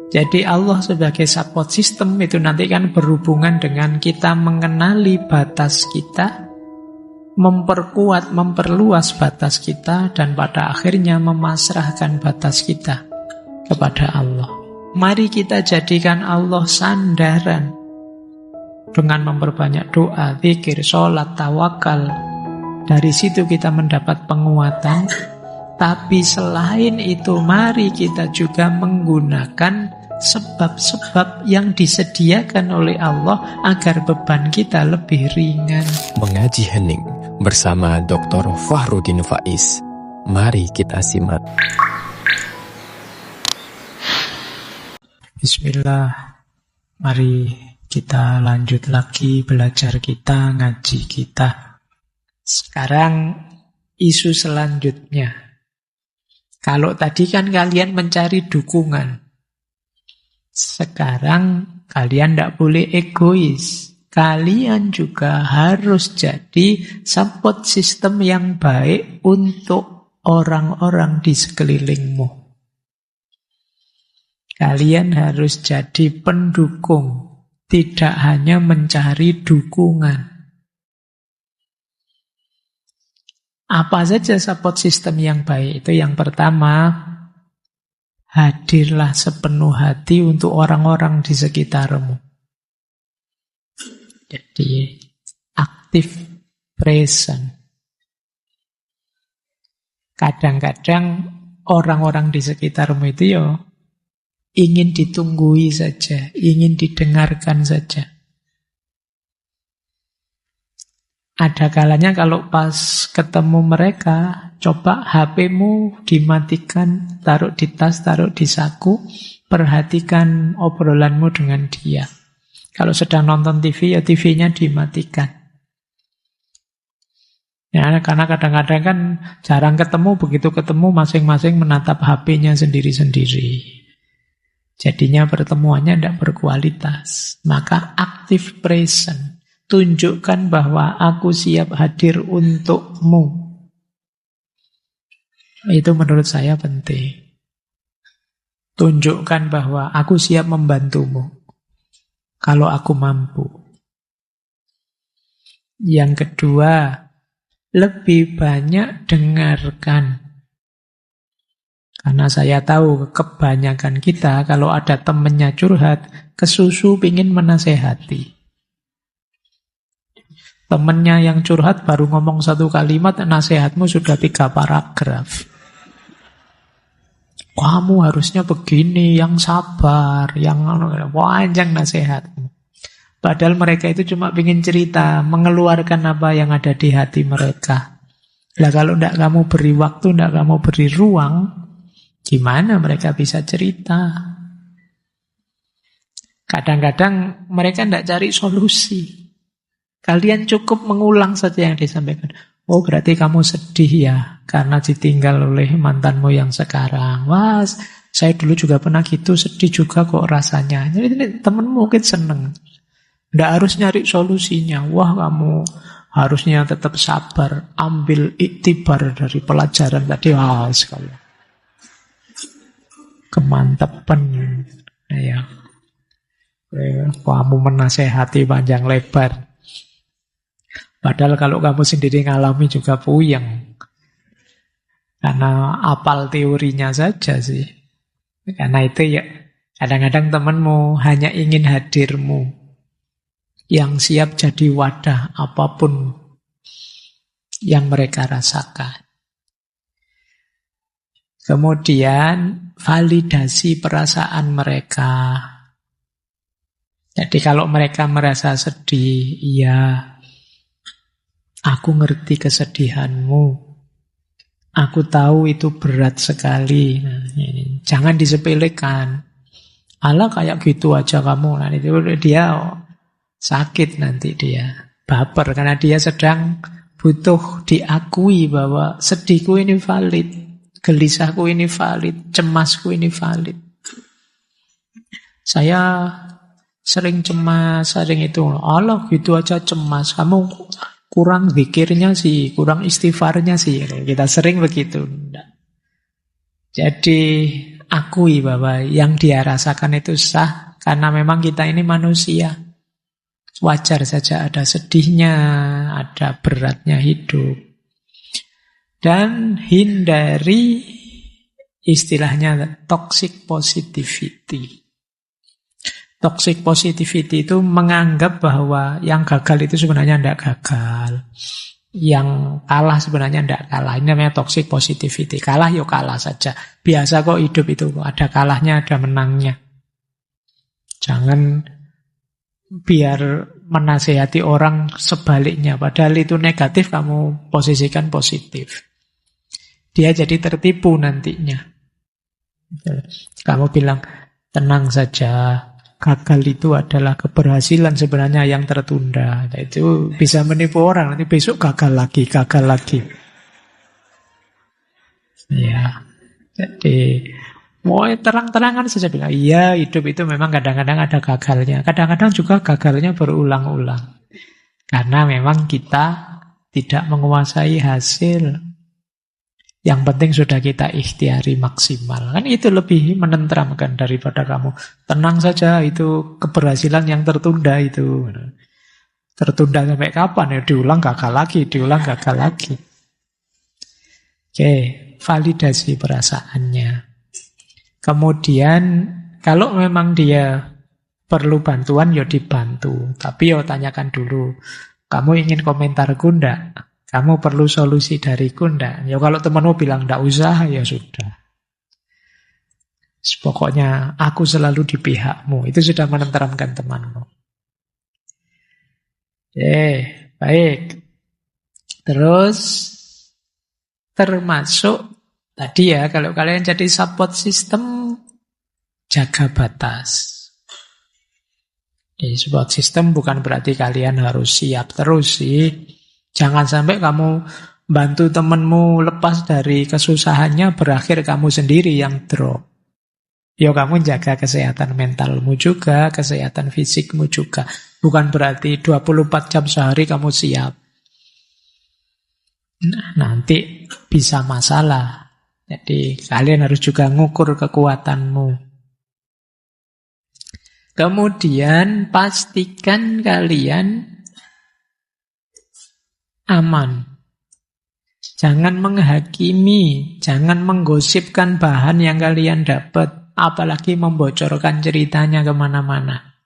Jadi Allah sebagai support system itu nanti kan berhubungan dengan kita mengenali batas kita, memperkuat, memperluas batas kita, dan pada akhirnya memasrahkan batas kita kepada Allah. Mari kita jadikan Allah sandaran dengan memperbanyak doa, zikir, sholat, tawakal. Dari situ kita mendapat penguatan. Tapi selain itu, mari kita juga menggunakan sebab-sebab yang disediakan oleh Allah agar beban kita lebih ringan. Mengaji hening bersama Dr. Fahrudin Faiz. Mari kita simak. Bismillah. Mari kita lanjut lagi belajar kita, ngaji kita. Sekarang isu selanjutnya. Kalau tadi kan kalian mencari dukungan. Sekarang kalian tidak boleh egois. Kalian juga harus jadi support system yang baik untuk orang-orang di sekelilingmu. Kalian harus jadi pendukung, tidak hanya mencari dukungan. Apa saja support system yang baik? Itu yang pertama, hadirlah sepenuh hati untuk orang-orang di sekitarmu. Jadi, aktif, present. Kadang-kadang orang-orang di sekitarmu itu ingin ditunggui saja, ingin didengarkan saja. Ada kalanya kalau pas ketemu mereka, coba HP-mu dimatikan, taruh di tas, taruh di saku, perhatikan obrolanmu dengan dia. Kalau sedang nonton TV, ya TV-nya dimatikan. Ya, karena kadang-kadang kan jarang ketemu, begitu ketemu masing-masing menatap HP-nya sendiri-sendiri. Jadinya pertemuannya tidak berkualitas. Maka aktif present. Tunjukkan bahwa aku siap hadir untukmu. Itu menurut saya penting. Tunjukkan bahwa aku siap membantumu kalau aku mampu. Yang kedua, lebih banyak dengarkan. Karena saya tahu kebanyakan kita kalau ada temennya curhat, kesusu pingin menasehati. Temennya yang curhat baru ngomong satu kalimat, nasihatmu sudah 3 paragraf. Kamu harusnya begini, yang sabar, yang panjang nasihatmu. Padahal mereka itu cuma ingin cerita, mengeluarkan apa yang ada di hati mereka. Lah kalau tidak kamu beri waktu, tidak kamu beri ruang, gimana mereka bisa cerita? Kadang-kadang mereka tidak cari solusi. Kalian cukup mengulang saja yang disampaikan. Oh, berarti kamu sedih ya karena ditinggal oleh mantanmu yang sekarang. Wah, saya dulu juga pernah gitu, sedih juga kok rasanya. Jadi temen mungkin seneng. Nggak harus nyari solusinya. Wah, kamu harusnya tetap sabar. Ambil iktibar dari pelajaran tadi. Wah, sekali. Kemantepan. Ya. Kamu menasehati panjang lebar. Padahal kalau kamu sendiri ngalami juga puyeng. Karena apal teorinya saja sih. Karena itu ya kadang-kadang temanmu hanya ingin hadirmu. Yang siap jadi wadah apapun yang mereka rasakan. Kemudian validasi perasaan mereka. Jadi kalau mereka merasa sedih, iya, aku ngerti kesedihanmu. Aku tahu itu berat sekali. Nah, ini. Jangan disepelekan. Alah kayak gitu aja kamu. Nah, itu dia sakit nanti dia. Baper karena dia sedang butuh diakui bahwa sedihku ini valid. Gelisahku ini valid. Cemasku ini valid. Saya sering cemas, sering itu. Alah gitu aja cemas. Kamu kurang zikirnya sih, kurang istighfarnya sih. Kita sering begitu. Jadi akui bahwa yang dia rasakan itu sah, karena memang kita ini manusia. Wajar saja ada sedihnya, ada beratnya hidup. Dan hindari istilahnya toxic positivity. Toxic positivity itu menganggap bahwa yang gagal itu sebenarnya tidak gagal. Yang kalah sebenarnya tidak kalah. Ini namanya toxic positivity. Kalah ya kalah saja. Biasa kok hidup itu. Ada kalahnya, ada menangnya. Jangan biar menasehati orang sebaliknya. Padahal itu negatif, kamu posisikan positif. Dia jadi tertipu nantinya. Kamu bilang, tenang saja. Gagal itu adalah keberhasilan sebenarnya yang tertunda. Itu bisa menipu orang. Nanti besok gagal lagi. Ya, jadi mau terang-terangan saja bilang, iya hidup itu memang kadang-kadang ada gagalnya. Kadang-kadang juga gagalnya berulang-ulang. Karena memang kita tidak menguasai hasil. Yang penting sudah kita ikhtiari maksimal. Kan itu lebih menenteramkan daripada kamu. Tenang saja, itu keberhasilan yang tertunda itu. Tertunda sampai kapan? Ya diulang gagal lagi. Oke, validasi perasaannya. Kemudian kalau memang dia perlu bantuan, ya dibantu. Tapi ya tanyakan dulu, kamu ingin komentarku enggak? Kamu perlu solusi dariku enggak? Ya kalau temanmu bilang enggak usah, ya sudah. Pokoknya aku selalu di pihakmu. Itu sudah menenteramkan temanmu. Baik. Terus termasuk tadi ya, kalau kalian jadi support system, jaga batas. Di support system bukan berarti kalian harus siap terus sih. Jangan sampai kamu bantu temanmu lepas dari kesusahannya, berakhir kamu sendiri yang drop. Ya kamu jaga kesehatan mentalmu juga, kesehatan fisikmu juga. Bukan berarti 24 jam sehari kamu siap. Nah, nanti bisa masalah. Jadi kalian harus juga ngukur kekuatanmu. Kemudian pastikan kalian aman. Jangan menghakimi, jangan menggosipkan bahan yang kalian dapat, apalagi membocorkan ceritanya kemana-mana.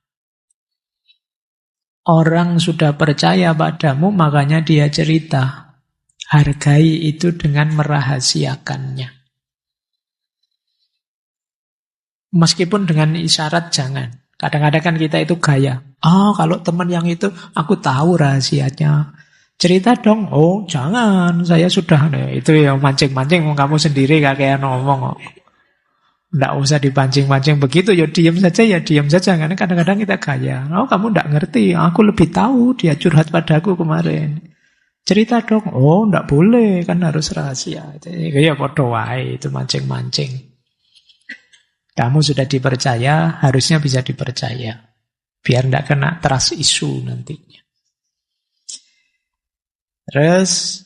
Orang sudah percaya padamu, makanya dia cerita. Hargai itu dengan merahasiakannya. Meskipun dengan isyarat jangan. Kadang-kadang kan kita itu gaya. Kalau teman yang itu, aku tahu rahasianya. Cerita dong. Oh, jangan. Saya sudah. Itu ya mancing-mancing. Kamu sendiri kayak ngomong. Nggak usah dipancing-pancing begitu. Ya diam saja. Karena kadang-kadang kita gaya. Kamu nggak ngerti. Aku lebih tahu. Dia curhat padaku kemarin. Cerita dong. Oh, nggak boleh. Kan harus rahasia. Ya podo wae. Itu mancing-mancing. Kamu sudah dipercaya. Harusnya bisa dipercaya. Biar nggak kena trust issue nantinya. Terus,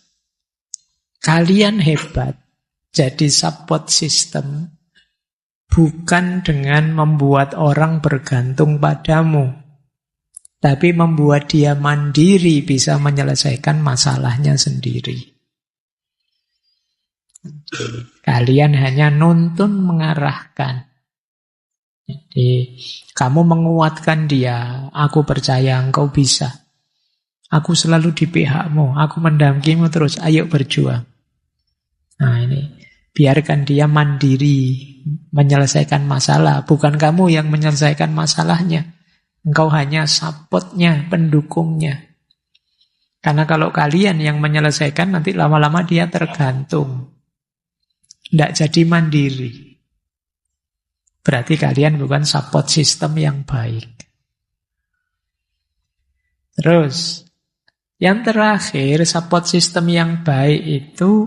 kalian hebat jadi support system bukan dengan membuat orang bergantung padamu, tapi membuat dia mandiri bisa menyelesaikan masalahnya sendiri. Kalian hanya nuntun mengarahkan. Jadi, kamu menguatkan dia, aku percaya engkau bisa. Aku selalu di pihakmu, aku mendampingimu terus, ayo berjuang. Nah ini, biarkan dia mandiri menyelesaikan masalah. Bukan kamu yang menyelesaikan masalahnya. Engkau hanya supportnya, pendukungnya. Karena kalau kalian yang menyelesaikan, nanti lama-lama dia tergantung. Tidak jadi mandiri. Berarti kalian bukan support system yang baik. Terus, yang terakhir, support system yang baik itu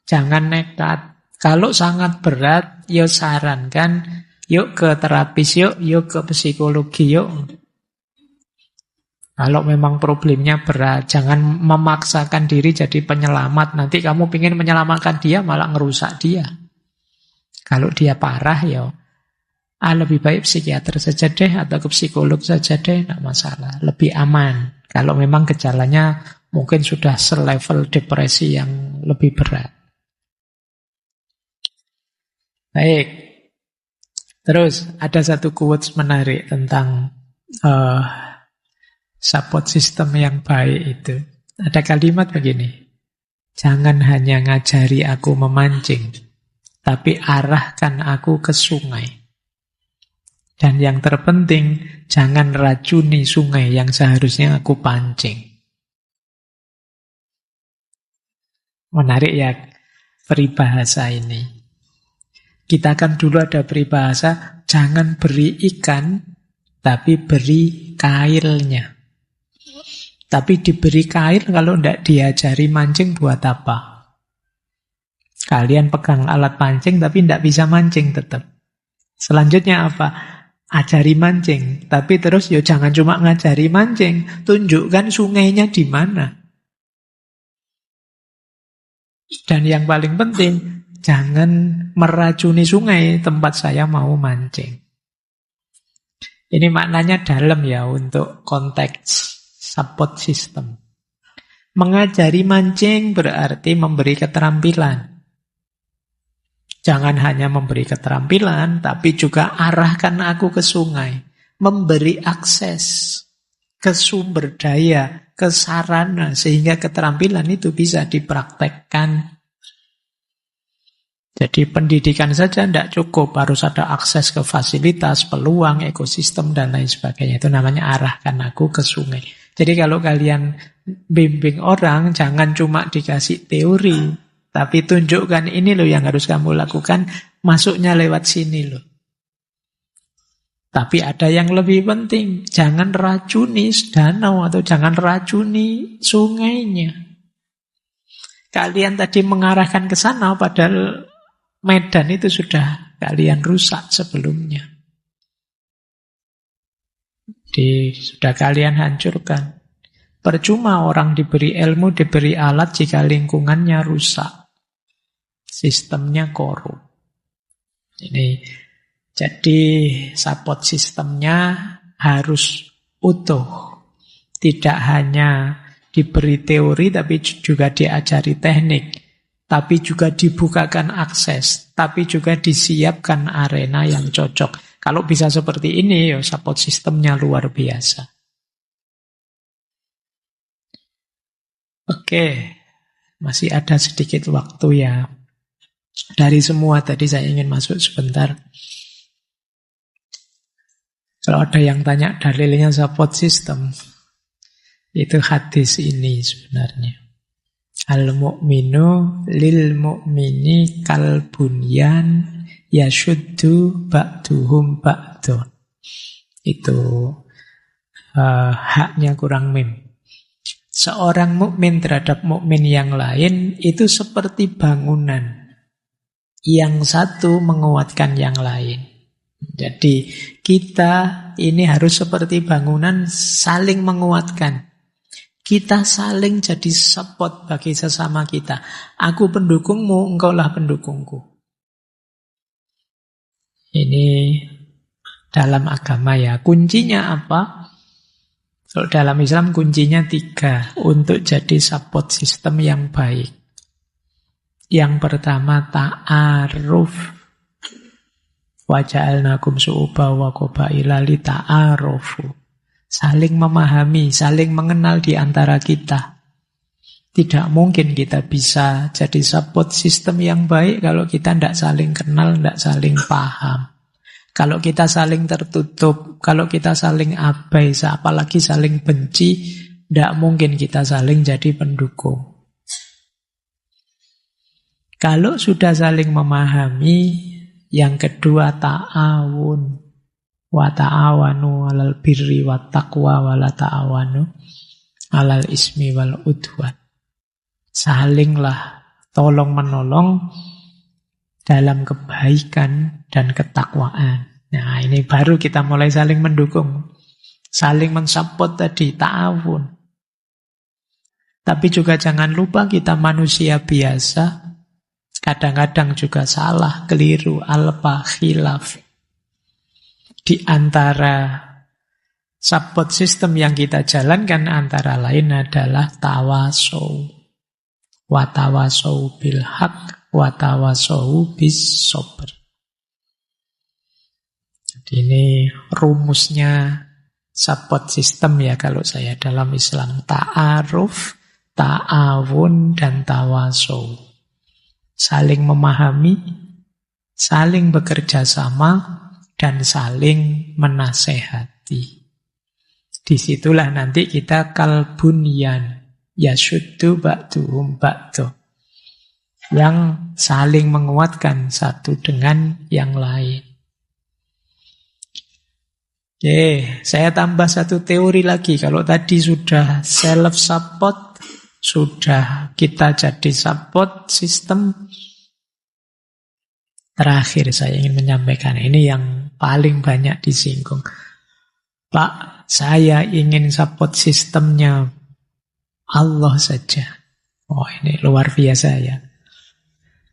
jangan nekat. Kalau sangat berat, yuk sarankan, yuk ke terapis, yuk ke psikologi, yuk. Kalau memang problemnya berat, jangan memaksakan diri jadi penyelamat. Nanti kamu ingin menyelamatkan dia, malah ngerusak dia. Kalau dia parah ya lebih baik psikiater saja deh atau ke psikolog saja deh, tidak masalah. Lebih aman. Kalau memang gejalanya mungkin sudah selevel depresi yang lebih berat. Baik. Terus ada satu quotes menarik tentang support system yang baik itu. Ada kalimat begini. Jangan hanya ngajari aku memancing, tapi arahkan aku ke sungai. Dan yang terpenting, jangan racuni sungai yang seharusnya aku pancing. Menarik ya peribahasa ini. Kita kan dulu ada peribahasa, jangan beri ikan, tapi beri kailnya. Tapi diberi kail kalau tidak diajari mancing buat apa? Kalian pegang alat pancing tapi tidak bisa mancing tetap. Selanjutnya apa? Ajari mancing. Tapi terus ya jangan cuma ngajari mancing. Tunjukkan sungainya di mana. Dan yang paling penting, jangan meracuni sungai tempat saya mau mancing. Ini maknanya dalam ya untuk konteks support system. Mengajari mancing berarti memberi keterampilan. Jangan hanya memberi keterampilan, tapi juga arahkan aku ke sungai. Memberi akses ke sumber daya, ke sarana, sehingga keterampilan itu bisa dipraktekkan. Jadi pendidikan saja tidak cukup, harus ada akses ke fasilitas, peluang, ekosistem, dan lain sebagainya. Itu namanya arahkan aku ke sungai. Jadi kalau kalian bimbing orang, jangan cuma dikasih teori, tapi tunjukkan ini loh yang harus kamu lakukan, masuknya lewat sini loh. Tapi ada yang lebih penting, jangan racuni danau atau jangan racuni sungainya. Kalian tadi mengarahkan ke sana, padahal medan itu sudah kalian rusak sebelumnya. Sudah kalian hancurkan. Percuma orang diberi ilmu, diberi alat jika lingkungannya rusak. Sistemnya korup. Ini jadi support sistemnya harus utuh. Tidak hanya diberi teori tapi juga diajari teknik. Tapi juga dibukakan akses. Tapi juga disiapkan arena yang cocok. Kalau bisa seperti ini, ya support sistemnya luar biasa. Oke, masih ada sedikit waktu ya. Dari semua tadi saya ingin masuk sebentar. Kalau ada yang tanya dalilnya support system, itu hadis ini sebenarnya. Al-mu'minu lil mu'mini kal bunyan yashuddu ba'duhum ba'dun. Itu haknya kurang mim. Seorang mukmin terhadap mukmin yang lain itu seperti bangunan. Yang satu menguatkan yang lain. Jadi kita ini harus seperti bangunan saling menguatkan. Kita saling jadi support bagi sesama kita. Aku pendukungmu, engkaulah pendukungku. Ini dalam agama ya. Kuncinya apa? Kalau dalam Islam kuncinya 3 untuk jadi support system yang baik. Yang pertama ta'aruf. Wa ja'alnakum syu'uban wa qabaila li ta'arufu. Saling memahami, saling mengenal di antara kita. Tidak mungkin kita bisa jadi support system yang baik kalau kita tidak saling kenal, tidak saling paham. Kalau kita saling tertutup, kalau kita saling abai, apalagi saling benci, tidak mungkin kita saling jadi pendukung. Kalau sudah saling memahami, yang kedua ta'awun. Wa ta'awanu 'alal birri wat taqwa wa la ta'awanu 'alal ismi wal udwan. Salinglah tolong menolong dalam kebaikan dan ketakwaan. Nah, ini baru kita mulai saling mendukung. Saling mensupport tadi, ta'awun. Tapi juga jangan lupa kita manusia biasa. Kadang-kadang juga salah, keliru, alpa, khilaf. Di antara support system yang kita jalankan antara lain adalah tawasau. Watawasau bil haq, watawasau bis sabr. Jadi ini rumusnya support system ya kalau saya dalam Islam. Ta'aruf, ta'awun, dan tawasau. Saling memahami, saling bekerja sama, dan saling menasehati. Disitulah nanti kita kalbunyan, yashuddu ba'duhum ba'du, yang saling menguatkan satu dengan yang lain. Oke, saya tambah satu teori lagi. Kalau tadi sudah self-support, sudah kita jadi support system. Terakhir saya ingin menyampaikan, ini yang paling banyak disinggung. Pak, saya ingin support sistemnya Allah saja. Oh, ini luar biasa ya.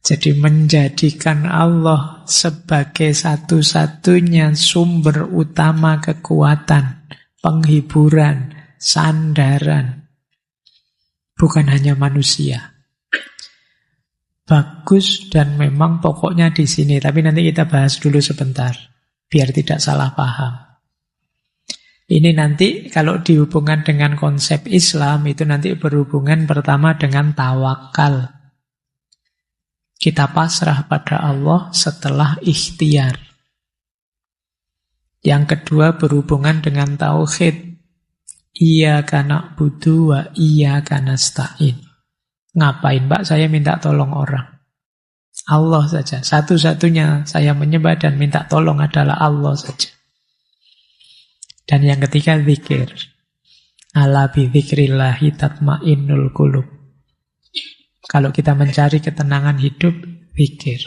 Jadi menjadikan Allah sebagai satu-satunya sumber utama kekuatan, penghiburan, sandaran. Bukan hanya manusia. Bagus dan memang pokoknya di sini. Tapi nanti kita bahas dulu sebentar, biar tidak salah paham. Ini nanti kalau dihubungkan dengan konsep Islam, itu nanti berhubungan pertama dengan tawakal. Kita pasrah pada Allah setelah ikhtiar. Yang kedua berhubungan dengan tauhid. Iyyaka na'budu wa iyyaka nasta'in. Ngapain Pak saya minta tolong orang? Allah saja. Satu-satunya saya menyembah dan minta tolong adalah Allah saja. Dan yang ketiga zikir. Ala bi dzikrillahi tatmainnul qulub. Kalau kita mencari ketenangan hidup, zikir.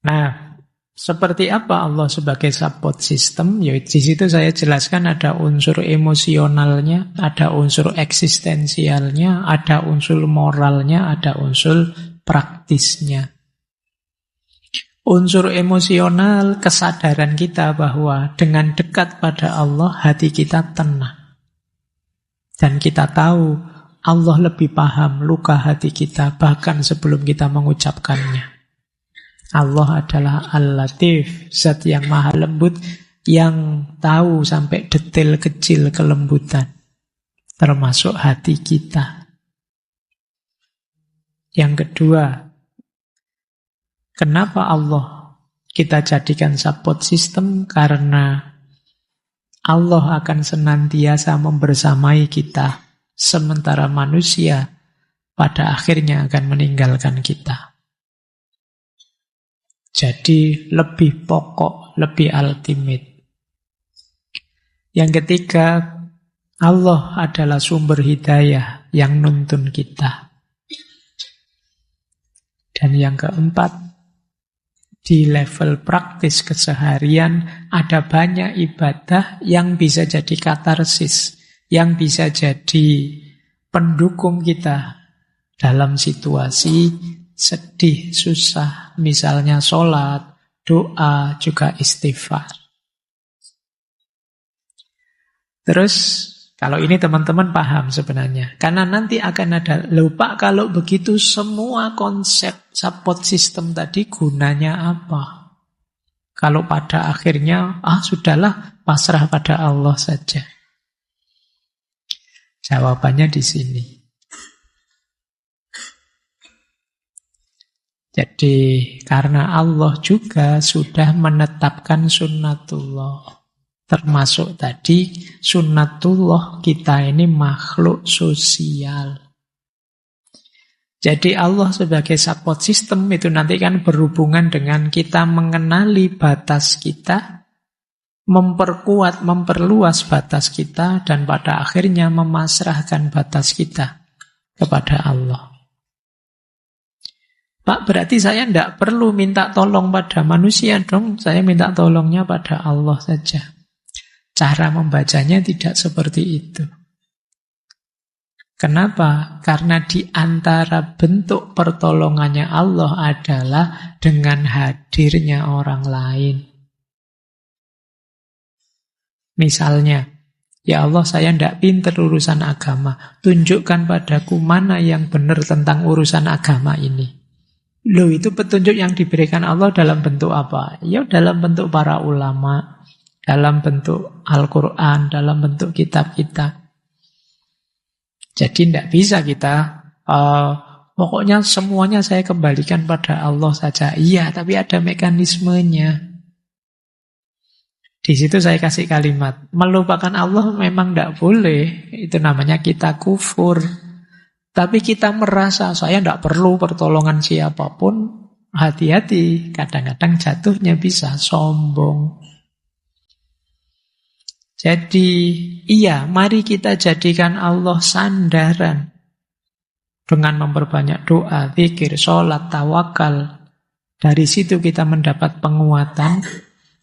Nah, seperti apa Allah sebagai support system? Ya, di situ saya jelaskan ada unsur emosionalnya, ada unsur eksistensialnya, ada unsur moralnya, ada unsur praktisnya. Unsur emosional, kesadaran kita bahwa dengan dekat pada Allah, hati kita tenang. Dan kita tahu Allah lebih paham luka hati kita bahkan sebelum kita mengucapkannya. Allah adalah Al-Latif, zat yang maha lembut, yang tahu sampai detail kecil kelembutan, termasuk hati kita. Yang kedua, kenapa Allah kita jadikan support system? Karena Allah akan senantiasa membersamai kita, sementara manusia pada akhirnya akan meninggalkan kita. Jadi lebih pokok, lebih ultimate. Yang ketiga, Allah adalah sumber hidayah yang nuntun kita. Dan yang keempat, di level praktis keseharian ada banyak ibadah yang bisa jadi katarsis, yang bisa jadi pendukung kita dalam situasi sedih, susah, misalnya sholat, doa, juga istighfar. Terus, kalau ini teman-teman paham sebenarnya. Karena nanti akan ada, lupa kalau begitu semua konsep support system tadi gunanya apa? Kalau pada akhirnya, sudahlah, pasrah pada Allah saja. Jawabannya di sini. Jadi karena Allah juga sudah menetapkan sunnatullah. Termasuk tadi sunnatullah kita ini makhluk sosial. Jadi Allah sebagai support system itu nanti kan berhubungan dengan kita mengenali batas kita, memperkuat, memperluas batas kita, dan pada akhirnya memasrahkan batas kita kepada Allah. Pak, berarti saya tidak perlu minta tolong pada manusia dong. Saya minta tolongnya pada Allah saja. Cara membacanya tidak seperti itu. Kenapa? Karena di antara bentuk pertolongannya Allah adalah dengan hadirnya orang lain. Misalnya, ya Allah, saya tidak pintar urusan agama. Tunjukkan padaku mana yang benar tentang urusan agama ini. Loh, itu petunjuk yang diberikan Allah dalam bentuk apa? Ya dalam bentuk para ulama, dalam bentuk Al-Quran, dalam bentuk kitab-kitab. Jadi tidak bisa kita, pokoknya semuanya saya kembalikan pada Allah saja. Iya, tapi ada mekanismenya. Di situ saya kasih kalimat, melupakan Allah memang tidak boleh. Itu namanya kita kufur. Tapi kita merasa, saya tidak perlu pertolongan siapapun. Hati-hati, kadang-kadang jatuhnya bisa sombong. Jadi, iya, mari kita jadikan Allah sandaran. Dengan memperbanyak doa, zikir, sholat, tawakal. Dari situ kita mendapat penguatan.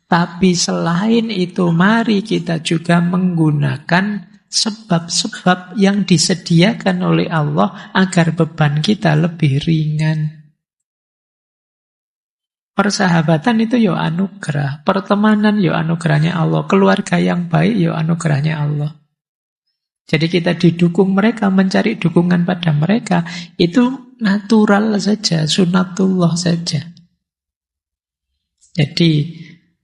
Tapi selain itu, mari kita juga menggunakan sebab-sebab yang disediakan oleh Allah agar beban kita lebih ringan. Persahabatan itu yo anugerah, pertemanan yo anugerahnya Allah, keluarga yang baik yo anugerahnya Allah. Jadi kita didukung mereka, mencari dukungan pada mereka, itu natural saja, sunatullah saja. Jadi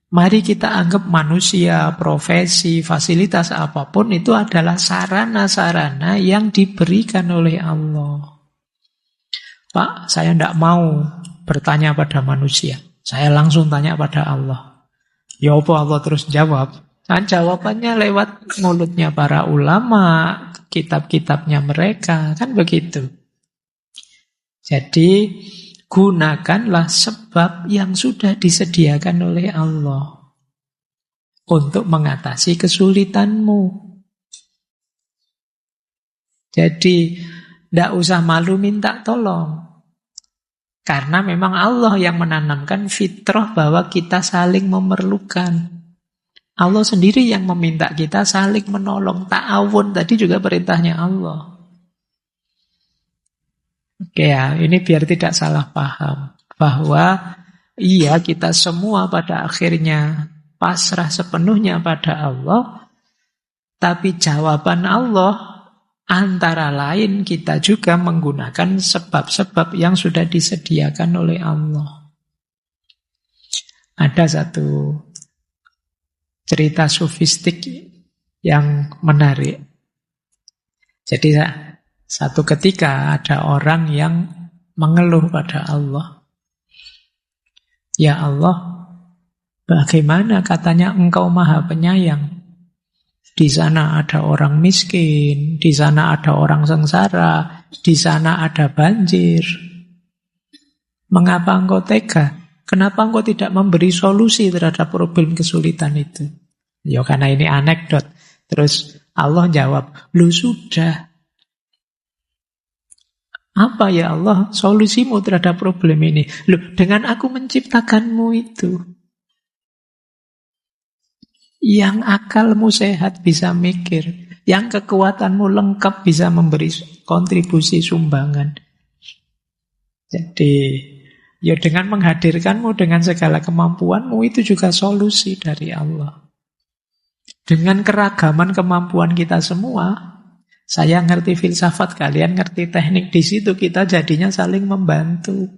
mari kita anggap manusia, profesi, fasilitas apapun itu adalah sarana-sarana yang diberikan oleh Allah. Pak, saya tidak mau bertanya pada manusia. Saya langsung tanya pada Allah. Ya apa Allah terus jawab? Nah, jawabannya lewat mulutnya para ulama, kitab-kitabnya mereka, kan begitu. Jadi, gunakanlah sebab yang sudah disediakan oleh Allah untuk mengatasi kesulitanmu. Jadi, tidak usah malu minta tolong. Karena memang Allah yang menanamkan fitrah bahwa kita saling memerlukan. Allah sendiri yang meminta kita saling menolong. Ta'awun tadi juga perintahnya Allah. Oke ya, ini biar tidak salah paham. Bahwa iya, kita semua pada akhirnya pasrah sepenuhnya pada Allah. Tapi jawaban Allah antara lain kita juga menggunakan sebab-sebab yang sudah disediakan oleh Allah. Ada satu cerita sufistik yang menarik. Jadi satu ketika ada orang yang mengeluh pada Allah. Ya Allah, bagaimana katanya Engkau Maha Penyayang? Di sana ada orang miskin, di sana ada orang sengsara, di sana ada banjir. Mengapa engkau tega? Kenapa engkau tidak memberi solusi terhadap problem kesulitan itu? Ya karena ini anekdot. Terus Allah jawab, lu sudah. Apa ya Allah solusimu terhadap problem ini? Loh, dengan aku menciptakanmu itu. Yang akalmu sehat bisa mikir, yang kekuatanmu lengkap bisa memberi kontribusi sumbangan. Jadi, ya dengan menghadirkanmu dengan segala kemampuanmu itu juga solusi dari Allah. Dengan keragaman kemampuan kita semua, saya ngerti filsafat, kalian ngerti teknik, di situ kita jadinya saling membantu.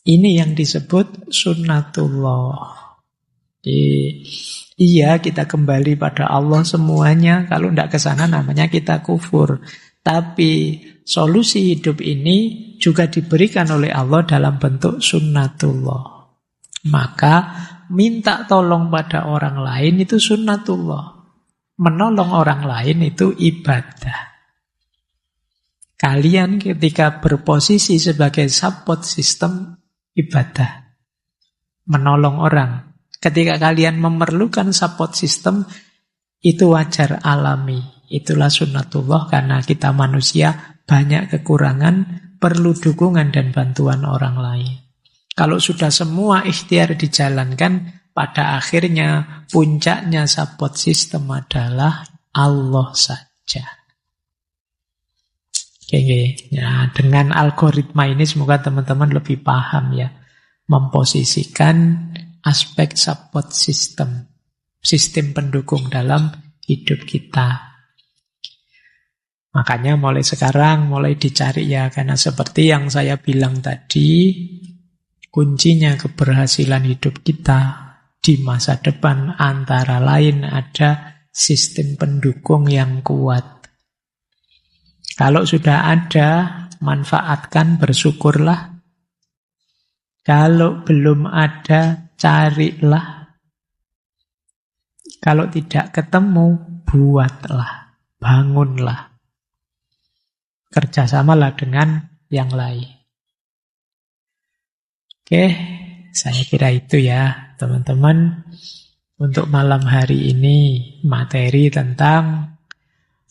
Ini yang disebut sunnatullah. Iya, kita kembali pada Allah semuanya. Kalau tidak ke sana namanya kita kufur. Tapi solusi hidup ini juga diberikan oleh Allah dalam bentuk sunnatullah. Maka minta tolong pada orang lain itu sunnatullah. Menolong orang lain itu ibadah. Kalian ketika berposisi sebagai support system, ibadah. Menolong orang. Ketika kalian memerlukan support system, itu wajar alami. Itulah sunnatullah karena kita manusia banyak kekurangan, perlu dukungan dan bantuan orang lain. Kalau sudah semua ikhtiar dijalankan, pada akhirnya puncaknya support system adalah Allah saja. Oke. Ya, dengan algoritma ini semoga teman-teman lebih paham ya, memposisikan aspek support system, sistem pendukung dalam hidup kita. Makanya mulai sekarang, mulai dicari ya, karena seperti yang saya bilang tadi, kuncinya keberhasilan hidup kita di masa depan antara lain ada sistem pendukung yang kuat. Kalau sudah ada, manfaatkan, bersyukurlah. Kalau belum ada, carilah. Kalau tidak ketemu, buatlah, bangunlah. Kerjasamalah dengan yang lain. Oke, saya kira itu ya, teman-teman. Untuk malam hari ini, materi tentang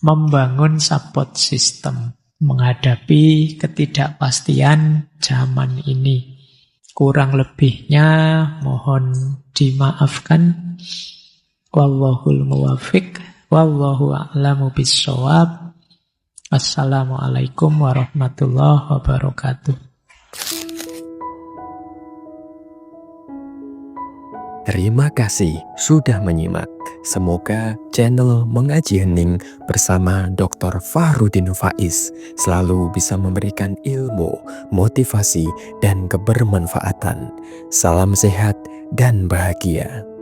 membangun support system, menghadapi ketidakpastian zaman ini. Kurang lebihnya mohon dimaafkan. Wallahul muwaffiq, wallahu a'lamu bissawab. Assalamualaikum warahmatullahi wabarakatuh. Terima kasih sudah menyimak. Semoga channel Mengaji Hening bersama Dr. Fahrudin Faiz selalu bisa memberikan ilmu, motivasi, dan kebermanfaatan. Salam sehat dan bahagia.